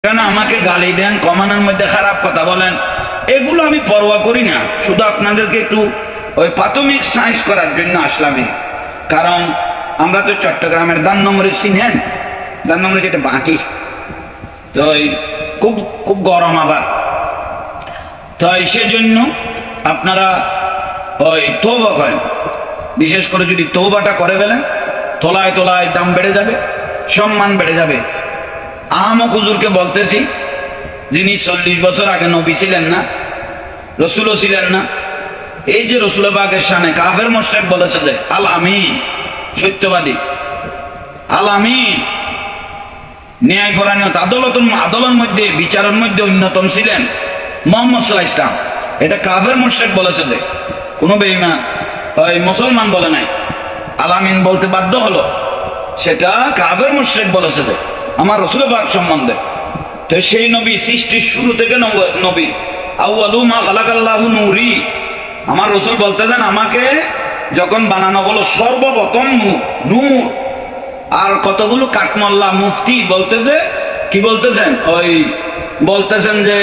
কেন আমাকে গালি দেন, কমানোর মধ্যে খারাপ কথা বলেন, এগুলো আমি পরোয়া করি না। শুধু আপনাদেরকে একটু ওই প্রাথমিক সায়েন্স করার জন্য আসলাম। কারণ আমরা তো চট্টগ্রামের দান্নমরি চিনেন, দান্নমরি যেটা বাঁটি, তো খুব খুব গরম আবার, তো সেজন্য আপনারা ওই তওবা করেন। বিশেষ করে যদি তওবাটা করে ফেলেন, তোলায় তোলায় দাম বেড়ে যাবে, সম্মান বেড়ে যাবে। আহমদ হুজুরকে বলতেছি, যিনি 40 বছর আগে নবী ছিলেন না, রসুলও ছিলেন না, এই যে রসুল পাকের শানে কাফের মুশরিক বলেছে যে আল আমিন, সত্যবাদী, আল আমিন, ন্যায় পরায়ণ, আদলের মধ্যে, বিচারের মধ্যে অন্যতম ছিলেন মুহাম্মদ সাল্লাল্লাহু আলাইহি ওয়াসাল্লাম। এটা কাফের মুশরিক বলেছে যে, কোনো বেঈমান ওই মুসলমান বলে নাই। আল আমিন বলতে বাধ্য হলো, সেটা কাফের মুশরিক বলেছে যে আমার রসুল পাক সম্বন্ধে। তো সেই নবী সৃষ্টির শুরু থেকে নবী, আউয়ালু মা খালাকাল্লাহু নূরি, আমার রসুল বলতেছেন আমাকে যখন বানানো হলো সর্বপ্রথম নূর। আর কতগুলো কাঠমোল্লা মুফতি বলতেছে, কি বলতেছেন, ওই বলতেছেন যে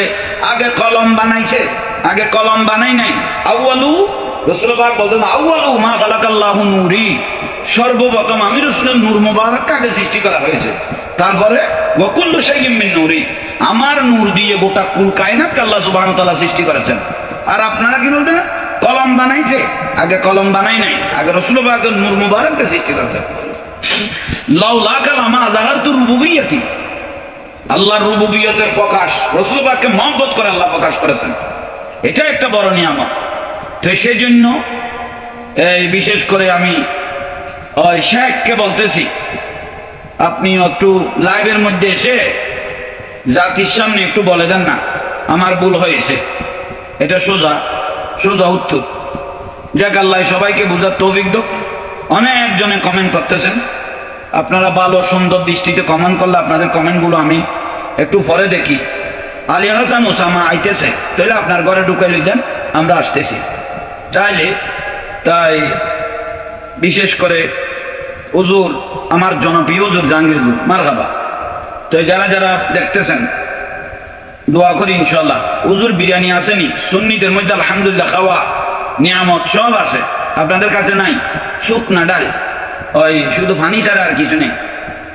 আগে কলম বানাইছে, আগে কলম বানাই নাই। আউয়ালু, রসুল পাক বলতেন আউয়ালু মা খালাকাল্লাহু নূরি, সর্বপ্রথম আমি রসুলের নূর মুবারক আগে সৃষ্টি করা হয়েছে। তারপরে ওয়াকুল্লু শাইইন মিন নূরি, আমার নূর দিয়ে গোটা কুল কায়নাতকে আল্লাহ সুবহানাহু ওয়া তাআলা সৃষ্টি করেছেন। আর আপনারা কি বলতেন, কলম বানাইছে, আগে কলম বানাই নাই, আগে রসুল পাকের নূর মুবারককে সৃষ্টি করেছেন। লাউলা কালামা যাহারতু রুবুবিয়্যাতি, আল্লাহর রুবুবিয়তের প্রকাশ, রসুল পাককে মহব্বত করে আল্লাহ প্রকাশ করেছেন। এটা একটা বড় নিয়ামত। তো সেই জন্য এই বিশেষ করে আমি ওই শেখকে বলতেছি, আপনি একটু লাইভের মধ্যে এসে জাতির সামনে একটু বলে দেন না আমার ভুল হয়েছে, এটা সোজা সোজা উত্তর। যাক, আল্লাহ সবাইকে বুঝার তৌফিক দাও। অনেকজনে কমেন্ট করতেছেন, আপনারা ভালো সুন্দর দৃষ্টিতে কমেন্ট করলে আপনাদের কমেন্টগুলো আমি একটু পরে দেখি। আলী হাসান ওসামা আইতেছে, তাহলে আপনার ঘরে ঢুকে দেন, আমরা আসতেছি চাইলে। তাই বিশেষ করে হুজুর, আমার জনপ্রিয় হুজুর জাহাঙ্গীর হুজুর, মারহাবা। তো যারা যারা দেখতেছেন দোয়া করি ইনশাল্লাহ। হুজুর বিরিয়ানি আসেনি, সুন্নিদের মধ্যে আলহামদুলিল্লাহ খাওয়া নিয়ামত সব আছে, আপনাদের কাছে নাই। শুকনা ডাল, ওই শুধু ফানি ছাড়া আর কিছু নেই।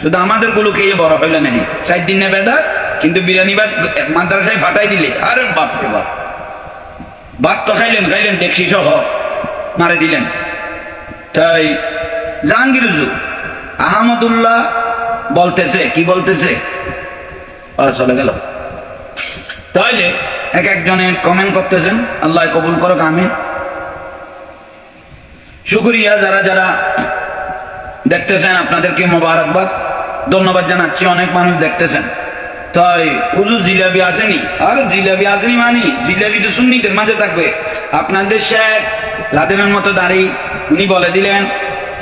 শুধু আমাদের গুলো খেয়ে বড় হইলে নাকি 4 দিনে বেদা, কিন্তু বিরিয়ানি ভাত মাদ্রাসায় ফাটাই দিলে আরে বাপ রে বাপ, ভাত তো খাইলেন দেখছি সহ মারে দিলেন। তাই জাহাঙ্গীর হুজুর আহমদুল্লাহ বলতেছে, কি বলতেছে, চলে গেল। তাইলে এক একজনে কমেন্ট করতেছেন, আল্লাহ কবুল করুক, আমিন। শুকরিয়া যারা যারা দেখতেছেন, আপনাদেরকে মোবারকবাদ, ধন্যবাদ জানাচ্ছি। অনেক মানুষ দেখতেছেন। তাই হুজুর জিলাপি আসেনি, আরে জিলাপি আসেনি মানে জিলাপি তো সুন্নিদের মাঝে থাকবে। আপনাদের শেখ লাদেনের মতো দাঁড়ি, উনি বলে দিলেন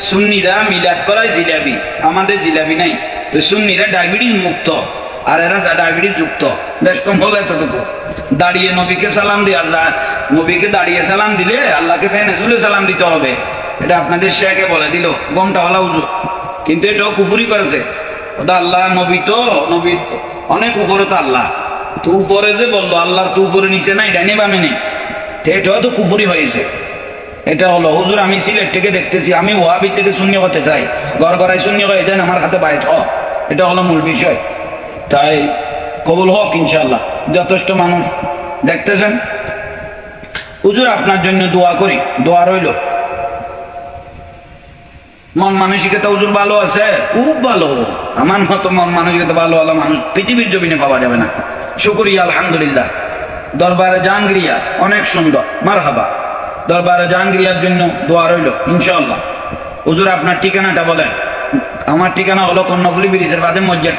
সুন্নিরা মিলাদ করায় জিলাপি, আমাদের জিলাপি নাই। তো সুন্নিরা ডায়াবেটিস মুক্ত, আর এরা ডায়াবেটিস যুক্ত। বেশ কম হলো এতটুকু। দাঁড়িয়ে নবীকে সালাম দিয়ে, আল্লাহ নবীকে দাঁড়িয়ে সালাম দিলে আল্লাহকে ফেনে ঝুলে সালাম দিতে হবে। এটা আপনাদের শেখে বলে দিল, গমটা হলা হুজুর, কিন্তু এটাও কুফুরি করেছে। ওটা আল্লাহ নবী, তো নবী অনেক উপরে, তো আল্লাহ তো উপরে যে বললো, আল্লাহর তো উপরে নিচে নাই, ডাইনে বামে নেই, এটাও তো কুফুরি হয়েছে। এটা হলো হুজুর, আমি সিলেট থেকে দেখতেছি, আমি ওয়াহাবি থেকে শূন্য হতে চাই, গড়গড়ায় শূন্য হয়ে দেন, আমার হাতে বাইট হ, এটা হলো মূল বিষয়। তাই কবুল হোক ইনশাল্লাহ। যথেষ্ট মানুষ দেখতেছেন। হুজুর আপনার জন্য দোয়া করি, দোয়া রইল। মন মানসিকতা হুজুর ভালো আছে, খুব ভালো। আমার মতো মন মানসিকতা ভালো হলো মানুষ পৃথিবীর জমিনে পাওয়া যাবে না। শুকরিয়া, আলহামদুলিল্লাহ। দরবারে জাহাঙ্গীরিয়া অনেক সুন্দর, মারহাবা। দরবারে জাহাঙ্গীরিয়ার জন্য দোয়া রইল ইনশাআল্লাহ। হুজুর আপনার ঠিকানাটা বলেন। আমার ঠিকানা হলো কর্ণফুলী ব্রিজের বাদে মসজিদ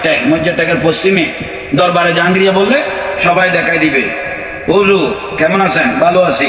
ট্যাগের পশ্চিমে। দরবারে জাহাঙ্গীরিয়া বললে সবাই দেখাই দিবে। হুজুর কেমন আছেন? ভালো আছি।